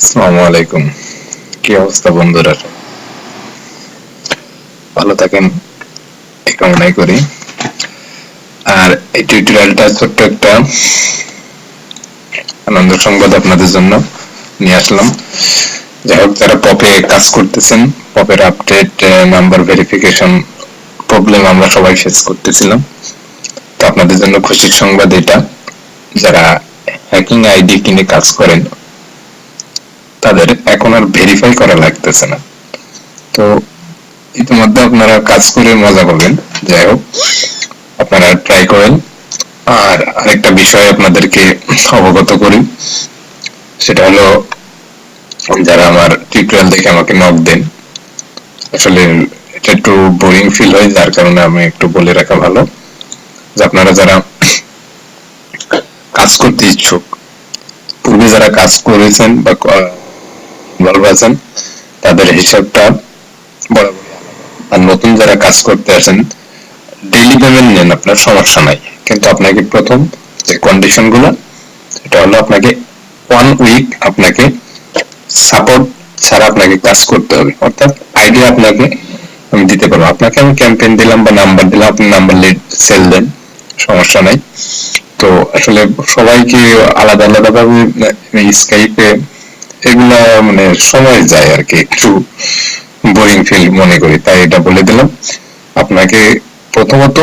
আসসালামু আলাইকুম। কি অবস্থা বন্ধুরা? ভালো থাকেন এই কামনাই করি। আর এই টিউটোরিয়ালটা ছোট্ট একটা আনন্দ সংবাদ আপনাদের জন্য নিয়ে আসলাম। যাই হোক, যারা পপে কাজ করতেছেন, পপের আপডেট নাম্বার ভেরিফিকেশন প্রবলেম আমরা সবাই ফেস করতেছিলাম। তো আপনাদের জন্য খুশির সংবাদ এটা, যারা হ্যাকিং আইডি কিনে কাজ করেন তাদের এখন আর ভেরিফাই করা লাগতেছে না। তো ইতিমধ্যে আপনারা কাজ করে মজা পাবেন। যাই হোক, আপনারা ট্রাই করেন। আর আরেকটা বিষয় আপনাদেরকে অবগত করি, সেটা হলো যারা আমার টিউটোরিয়াল দেখে আমাকে নক দেন, আসলে এটা একটু বোরিং ফিল হয়, যার কারণে আমি একটু বলে রাখা ভালো যে আপনারা যারা কাজ করতে ইচ্ছুক, পূর্বে যারা কাজ করেছেন বা ইনভলভ আছেন, তাদের হিসাবটা বরাবর। আর নতুন যারা কাজ করতে আসেন, ডেইলি পেমেন্ট নেন, আপনার সমস্যা নাই, কিন্তু আপনাকে প্রথম যে কন্ডিশন গুলো, সেটা হলো আপনাকে 1 উইক আপনাকে সাপোর্ট ছাড়া আপনাকে কাজ করতে হবে। অর্থাৎ আইডিয়া আপনাকে আমি দিতে পারবো, আপনাকে আমি ক্যাম্পেইন দিলাম বা নাম্বার দিলাম, আপনি নাম্বার লিড সেল দেন, সমস্যা নাই। তো আসলে সবাইকে আলাদা আলাদা ভাবে স্কাইপে এগুলা মানে সময় যায় আর কি, একটু বোরিং ফিল মনে করি, তাই এটা বলে দিলাম। আপনাকে প্রথমত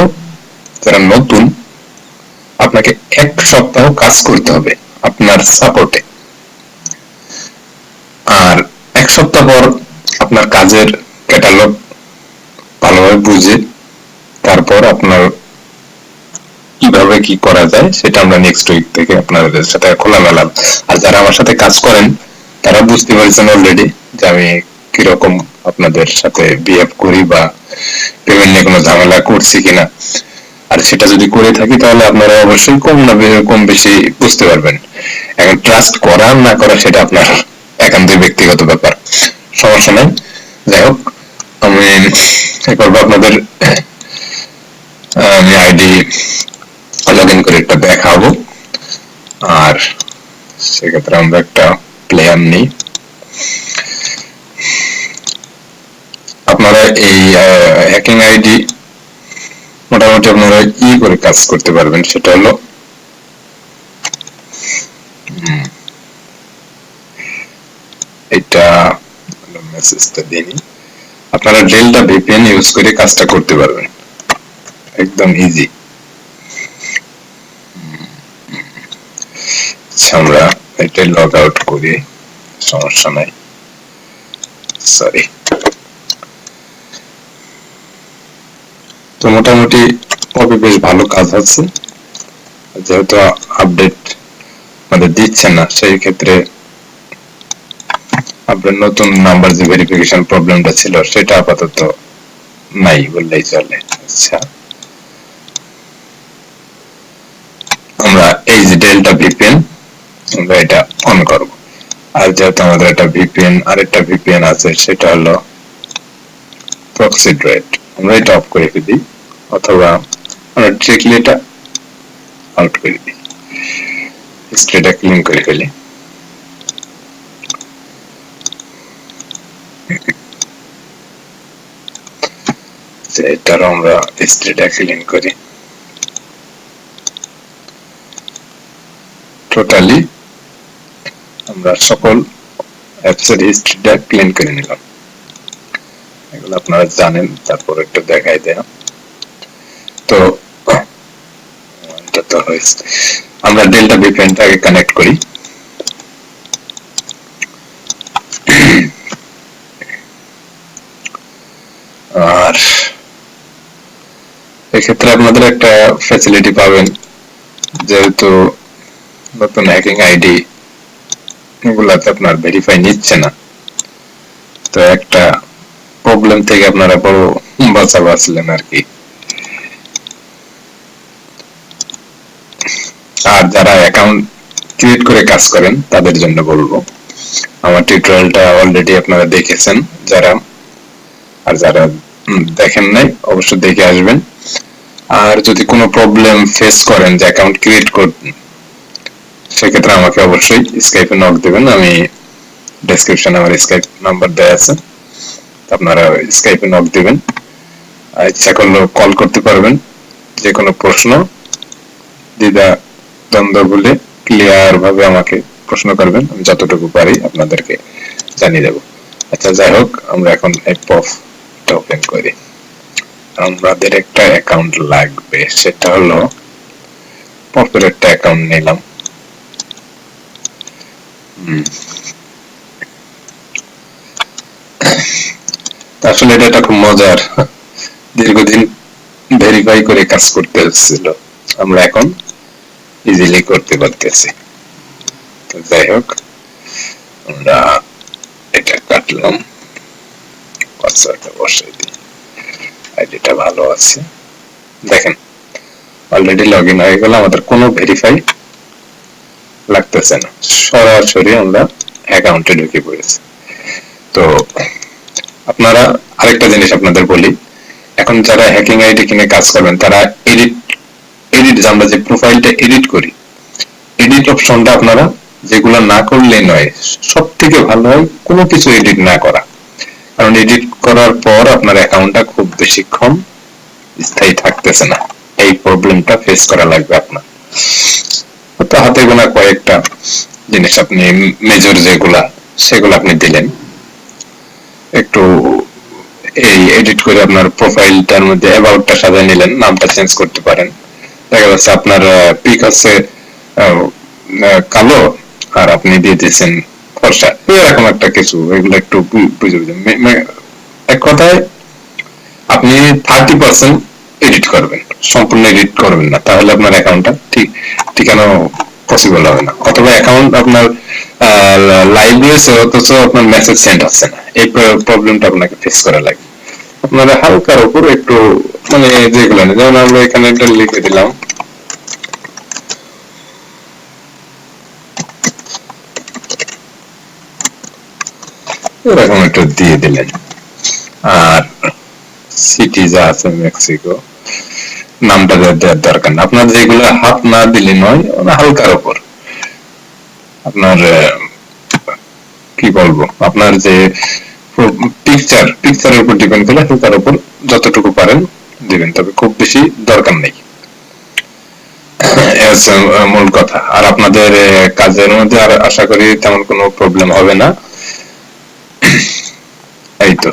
যারা নতুন, আপনাকে 1 সপ্তাহ কাজ করতে হবে আপনার সাপোর্টে। আর 1 সপ্তাহ পর আপনার কাজের ক্যাটালগ ভালোভাবে বুঝে তারপর আপনার কিভাবে কি করা যায় সেটা আমরা নেক্সট উইক থেকে আপনাদের সাথে খোলামেলা। আর যারা আমার সাথে কাজ করেন তারা বুঝতে পারছেন অলরেডি যে আমি কিরকম আপনাদের সাথে বিহেভ করি বা পেমেন্ট নিয়ে কোনো ঝামেলা করছি কিনা। আর সেটা যদি করে থাকি তাহলে আপনারা অবশ্যই কম বেশি বুঝতে পারবেন। এখন ট্রাস্ট করা না করা সেটা আপনার একান্তই ব্যক্তিগত ব্যাপার, সমস্যা নাই। যাই হোক, আমি করবো আপনাদের আমি আইডি লগ ইন করে একটা দেখাবো। আর সেক্ষেত্রে আমরা একটা প্লেয়ার নিই। আপনারা এই হ্যাকিং আইডি মোটামুটি আপনারা করে কাজ করতে পারবেন, সেটা হলো এটা মেসেজটা দিই। আপনারা ডেল্টা ভিপিএন ইউজ করে কাজটা করতে পারবেন, একদম ইজি। আমরা এটা লগ আউট করি, সমস্যা নাই, সরি। তো মোটামুটি কপি বেশ ভালো কাজ হচ্ছে, যেহেতু আপডেট আমাদের দিচ্ছে না, সেই ক্ষেত্রে আপনার নতুন নাম্বার যে ভেরিফিকেশন প্রবলেমটা ছিল সেটা আপাতত নাই বললেই চলে। আচ্ছা, আমরা এই যে ডেল্টা ভিপিএন আমরা এটা অন করব। আর যেহেতু আমাদের একটা ভিপিএন আরেকটা ভিপিএন আছে, সেটা হলো প্রক্সি ড্রেড, আমরা এটা অফ করে ফেলি, অথবা আমরা ডিরেক্টলি এটা আউট করে দিই, হিস্ট্রিটা ক্লিন করে ফেলি। এটারও আমরা হিস্ট্রিটা ক্লিন করি, টোটালি আমরা সকল অ্যাপসের হিস্ট্রিটা ক্লিন করে নিলাম। এগুলো আপনারা জানেন, তারপর একটু দেখাই দেয়া। তো এটা তো হয়েছে, আমরা ডেল্টা ভিপিএনটাকে কানেক্ট করি। আর এক্ষেত্রে আপনাদের একটা ফ্যাসিলিটি পাবেন, যেহেতু নতুন হ্যাকিং আইডি এগুলাতে আপনার ভেরিফাই নিচ্ছে না, তো একটা প্রবলেম থেকে আপনারা বড় বাঁচা বাঁচলেন আর কি। আর যারা অ্যাকাউন্ট ক্রিয়েট করে কাজ করেন তাদের জন্য বলবো, আমার টিউটোরিয়ালটা অলরেডি আপনারা দেখেছেন যারা, আর যারা দেখেন নাই অবশ্যই দেখে আসবেন। আর যদি কোনো প্রবলেম ফেস করেন যে অ্যাকাউন্ট ক্রিয়েট করতে, সেক্ষেত্রে আমাকে অবশ্যই স্কাইপে নক দেবেন, আমি ডেসক্রিপশনে আমার স্কাইপ নাম্বার দেওয়া আছে, আপনারা স্কাইপে নক দিবেন, ইচ্ছা করলে কল করতে পারবেন। যে কোনো প্রশ্ন দ্বিধা দ্বন্দ্ব বলে ক্লিয়ার ভাবে আমাকে প্রশ্ন করবেন, আমি যতটুকু পারি আপনাদেরকে জানিয়ে দেব। আচ্ছা, যাই হোক, আমরা এখন এই পফটা ওপেন করি। আমাদের একটা অ্যাকাউন্ট লাগবে, সেটা হলো পফের একটা অ্যাকাউন্ট নিলাম। আসলে এটা খুব মজার, দীর্ঘদিন ভেরিফাই করে কাজ করতে হচ্ছিল, আমরা এখন ইজিলি করতে পারতেছি। যাই হোক, আমরা এটা কাটলাম, পাসওয়ার্ডটা বসাই দিই, আইডিটা ভালো আছে। দেখেন অলরেডি লগ ইন হয়ে গেল, আমাদের কোনো ভেরিফাই লাগতেছে না, সরাসরি আমরা অ্যাকাউন্টে ঢুকে পড়েছি। তো আপনারা আরেকটা জিনিস আপনাদের বলি, এখন যারা হ্যাকিং আইডি কিনে কাজ করবেন তারা এডিট আমরা যে প্রোফাইলটা এডিট করি, এডিট অপশনটা আপনারা যেগুলো না করলেই নয়, সব থেকে ভালো হয় কোনো কিছু এডিট না করা, কারণ এডিট করার পর আপনার অ্যাকাউন্টটা খুব বেশিক্ষণ স্থায়ী থাকতেছে না, এই প্রবলেমটা ফেস করা লাগবে আপনার। তো হাতে গোনা কয়েকটা জিনিস আপনি মেজর যেগুলা সেগুলো আপনি দিলেন, একটু এই এডিট করে আপনার প্রোফাইলটার মধ্যে অ্যাবাউটটা সাজিয়ে নিলেন, নামটা চেঞ্জ করতে পারেন। দেখা যাচ্ছে আপনার পিক হচ্ছে কালো আর আপনি দিয়ে দিয়েছেন ফর্সা, এরকম একটা কিছু, এগুলো একটু বুঝে এক কথায় আপনি 30% এডিট করবেন, সম্পূর্ণ এডিট করবেন না, তাহলে আপনার অ্যাকাউন্টটা ঠিকানো পসিবল হবে না। অথবা অ্যাকাউন্ট আপনার লাইভ রয়েছে অথচ আপনার মেসেজ সেন্ড হচ্ছে না, এই প্রবলেমটা আপনাকে ফেস করা লাগবে। আপনারা হালকার উপর একটু মানে যেগুলো না, যেমন আমরা এখানে একটা লিখে দিলাম এরকম একটু দিয়ে দিলেন, আর সিটি যা আছে মেক্সিকো, নামটা দেওয়ার দরকার না। আপনার যেগুলো হাত না দিলে নয়, হালকার উপর আপনার কি বলবো, আপনার যে পিকচারের উপর ডিপেন্ড করে হালকার উপর যতটুকু পারেন দিবেন, তবে খুব বেশি দরকার নেই, মূল কথা। আর আপনাদের কাজের মধ্যে আর আশা করি তেমন কোনো প্রবলেম হবে না, এই তো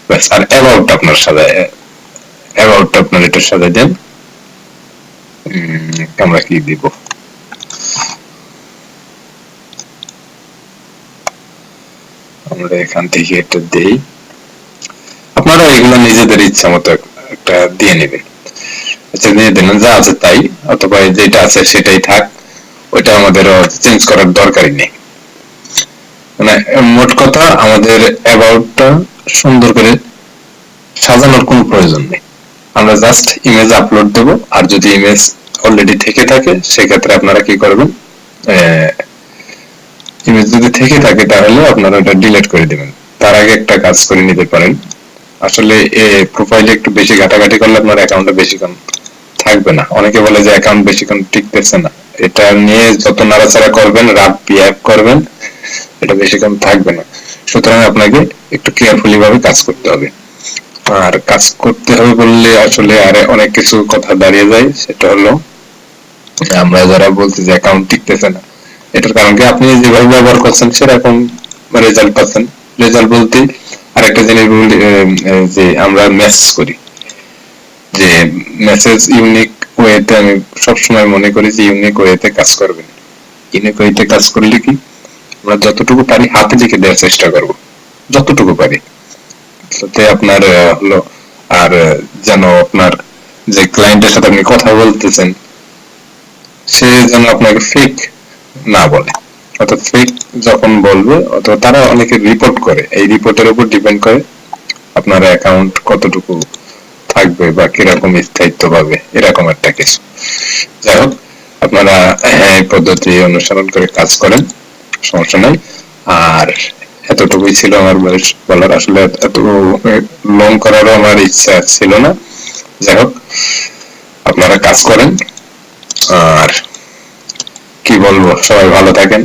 ব্যাস। আর অ্যাবাউটটা আপনার সাজায়, অ্যাবাউটটা আপনার এটার সাজায় দেন, আমরা কি দিব, আমরা এখান থেকে এটা দেই, আপনারা এগুলো নিজেদের ইচ্ছা মতো একটা দিয়ে নেবেন। আচ্ছা, দিয়ে দিলেন, যা আছে তাই, অথবা যেটা আছে সেটাই থাক, ওইটা আমাদের চেঞ্জ করার দরকারই নেই। মানে মোট কথা, আমাদের অ্যাবাউটটা সুন্দর করে সাজানোর কোনো প্রয়োজন নেই, আমরা জাস্ট ইমেজ আপলোড দেব। আর যদি ইমেজ অলরেডি থেকে থাকে সেক্ষেত্রে আপনারা কি করবেন, ইমেজ যদি থেকে থাকে তাহলে আপনারা ওটা ডিলিট করে দিবেন। তার আগে একটা কাজ করে নিতে পারেন, আসলে প্রোফাইলে একটু বেশি ঘাটাঘাটি করলে আপনার অ্যাকাউন্টটা বেশিক্ষণ থাকবে না। অনেকে বলে যে অ্যাকাউন্ট বেশিক্ষণ টিকতেছে না, এটা নিয়ে যত নাড়াচাড়া করবেন, রাত বিহেভ করবেন, এটা বেশিক্ষণ থাকবে না। সুতরাং আপনাকে একটু কেয়ারফুলি ভাবে কাজ করতে হবে। আর কাজ করতে হবে বললে আসলে আর অনেক কিছু কথা দাঁড়িয়ে যায়, সেটা হলো আমরা যারা বলছি যে অ্যাকাউন্ট টিকতেছে না, এটার কারণ কি, আপনি যেভাবে ব্যবহার করছেন সেরকম রেজাল্ট পাচ্ছেন। রেজাল্ট বলতে আরেকটা জিনিস বলি, যে আমরা মেসেজ করি, যে মেসেজ ইউনিক ওয়েতে, আমি সবসময় মনে করি যে ইউনিক ওয়েতে কাজ করবেন। ইউনিক ওয়েতে কাজ করলে কি, আমরা যতটুকু পারি হাতে লিখে দেওয়ার চেষ্টা করব, যতটুকু পারি, তাতে আপনার হলো। আর যেন আপনার যে ক্লায়েন্টের সাথে আপনি কথা বলতেছেন সে যেন আপনাকে ফেক না বলে, অর্থাৎ ফেক যখন বলবে, অথবা তারা অনেকে রিপোর্ট করে, এই রিপোর্টের উপর ডিপেন্ড করে আপনার অ্যাকাউন্ট কতটুকু থাকবে বা কিরকম স্থায়িত্ব পাবে, এরকম একটা কিছু। যাই হোক, আপনারা এই পদ্ধতি অনুসরণ করে কাজ করেন, সমস্যা নাই। আর এতটুকুই ছিল আমার বলার, আসলে এত লং করারও আমার ইচ্ছা ছিল না। যাই হোক, আপনারা কাজ করেন, আর কি বলবো, সবাই ভালো থাকেন,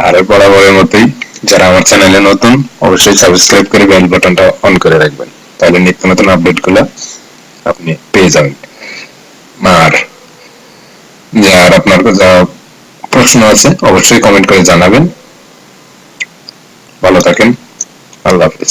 আর বরাবরের মতোই যারা আমার চ্যানেলে নতুন অবশ্যই সাবস্ক্রাইব করে বেল বাটনটা অন করে রাখবেন, তাহলে নিত্য নতুন আপডেট গুলো আপনি পেয়ে যাবেন। আর যার আপনার যা প্রশ্ন আছে অবশ্যই কমেন্ট করে জানাবেন। ভালো থাকেন, আল্লাহ হাফেজ।